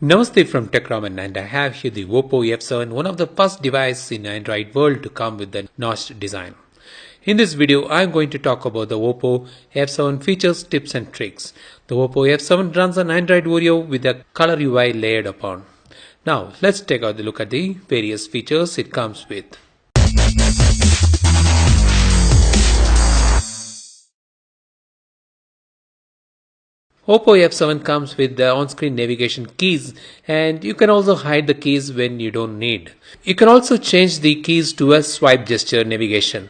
Namaste from TechRaman, and I have here the Oppo F7, one of the first devices in Android world to come with the notched design. In this video, I am going to talk about the Oppo F7 features, tips and tricks. The Oppo F7 runs on Android Oreo with a color UI layered upon. Now, let's take a look at the various features it comes with. Oppo F7 comes with the on-screen navigation keys, and you can also hide the keys when you don't need. You can also change the keys to a swipe gesture navigation,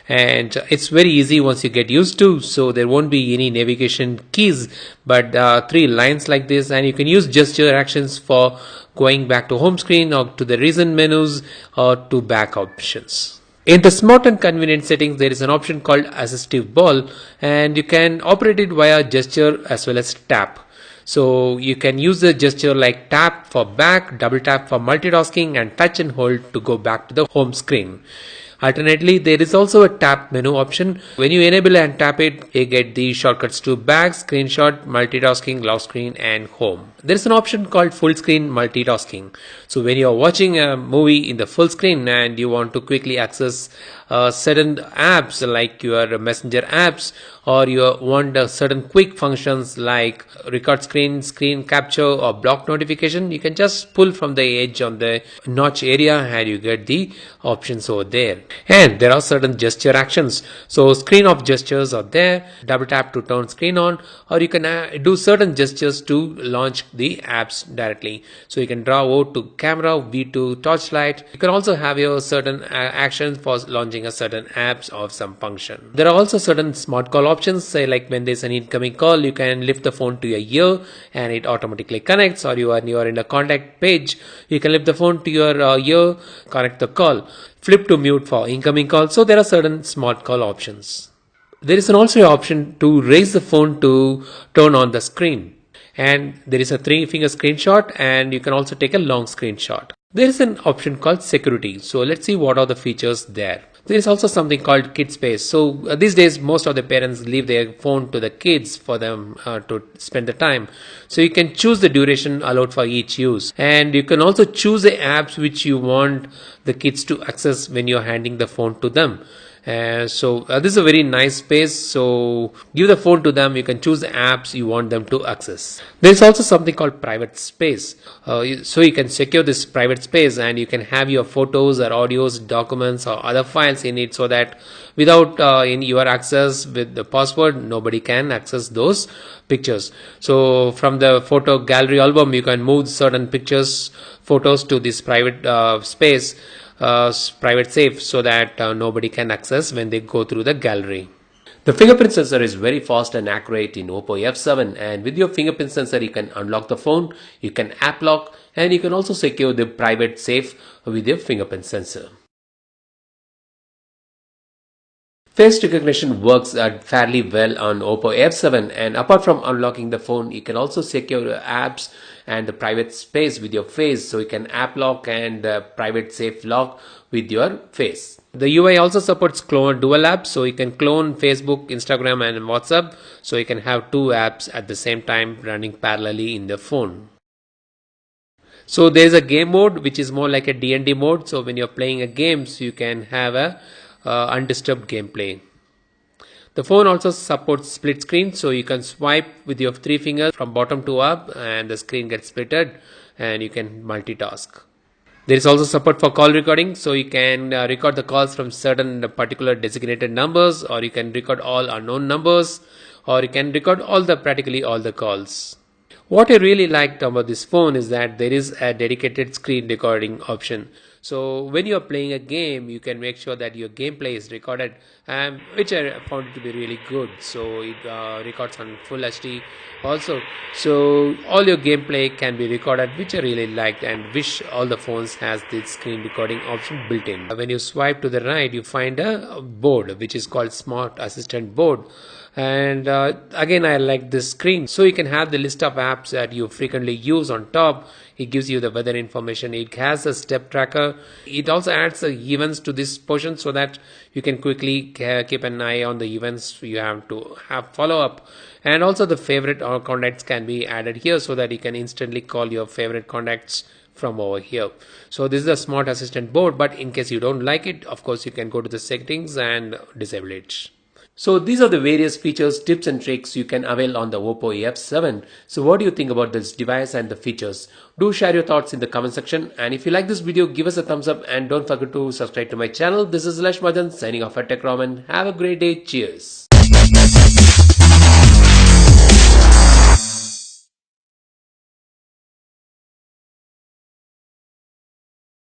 and it's very easy once you get used to, so there won't be any navigation keys but three lines like this, and you can use gesture actions for going back to home screen or to the recent menus or to back options. In the smart and convenient settings, there is an option called assistive ball, and you can operate it via gesture as well as tap. So you can use the gesture like tap for back, double tap for multitasking, and touch and hold to go back to the home screen. Alternately, there is also a tap menu option. When you enable and tap it, you get the shortcuts to back, screenshot, multitasking, lock screen, and home. There is an option called full screen multitasking. So when you are watching a movie in the full screen and you want to quickly access certain apps like your messenger apps, or you want certain quick functions like record screen, screen capture, or block notification, you can just pull from the edge on the notch area and you get the options over there. And there are certain gesture actions. So screen off gestures are there, double tap to turn screen on, or you can do certain gestures to launch the apps directly. So you can draw O to camera, V to torchlight. You can also have your certain actions for launching a certain apps of some function. There are also certain smart call options, say like when there's an incoming call, you can lift the phone to your ear and it automatically connects, or you are in the contact page, you can lift the phone to your ear, connect the call. Flip to mute for incoming call. So there are certain smart call options. There is also an option to raise the phone to turn on the screen. And there is a 3-finger screenshot, and you can also take a long screenshot. There is an option called security. So let's see what are the features there. There is also something called kid space. So these days most of the parents leave their phone to the kids for them to spend the time. So you can choose the duration allowed for each use, and you can also choose the apps which you want the kids to access when you're handing the phone to them. So this is a very nice space. So give the phone to them, you can choose the apps you want them to access. There is also something called private space. So you can secure this private space, and you can have your photos or audios, documents or other files in it, so that without in your access with the password, nobody can access those pictures. So from the photo gallery album, you can move certain pictures, photos to this private space, private safe, so that nobody can access when they go through the gallery. The fingerprint sensor is very fast and accurate in Oppo F7, and with your fingerprint sensor you can unlock the phone, you can app lock, and you can also secure the private safe with your fingerprint sensor. Face recognition works fairly well on Oppo F7, and apart from unlocking the phone, you can also secure your apps and the private space with your face, so you can app lock and private safe lock with your face. The UI also supports clone dual apps, so you can clone Facebook, Instagram and WhatsApp, so you can have two apps at the same time running parallelly in the phone. So there is a game mode which is more like a D&D mode, so when you're playing a game, so you can have a undisturbed gameplay. The phone also supports split screen, so you can swipe with your 3 fingers from bottom to up and the screen gets splitted and you can multitask. There is also support for call recording, so you can record the calls from certain particular designated numbers, or you can record all unknown numbers, or you can record practically all the calls. What I really liked about this phone is that there is a dedicated screen recording option. So when you are playing a game, you can make sure that your gameplay is recorded, which I found it to be really good. So it records on full HD also. So all your gameplay can be recorded, which I really liked, and wish all the phones has this screen recording option built in. When you swipe to the right, you find a board which is called Smart Assistant Board. And again, I like this screen, so you can have the list of apps that you frequently use on top. It gives you the weather information, it has a step tracker, here. It also adds events to this portion so that you can quickly keep an eye on the events you have to have follow up. And also the favorite or contacts can be added here so that you can instantly call your favorite contacts from over here. So this is a smart assistant board, but in case you don't like it, of course you can go to the settings and disable it. So these are the various features, tips and tricks you can avail on the Oppo F7. So what do you think about this device and the features? Do share your thoughts in the comment section, and if you like this video, give us a thumbs up and don't forget to subscribe to my channel. This is Lash Madan signing off at TechRaman. Have a great day. Cheers.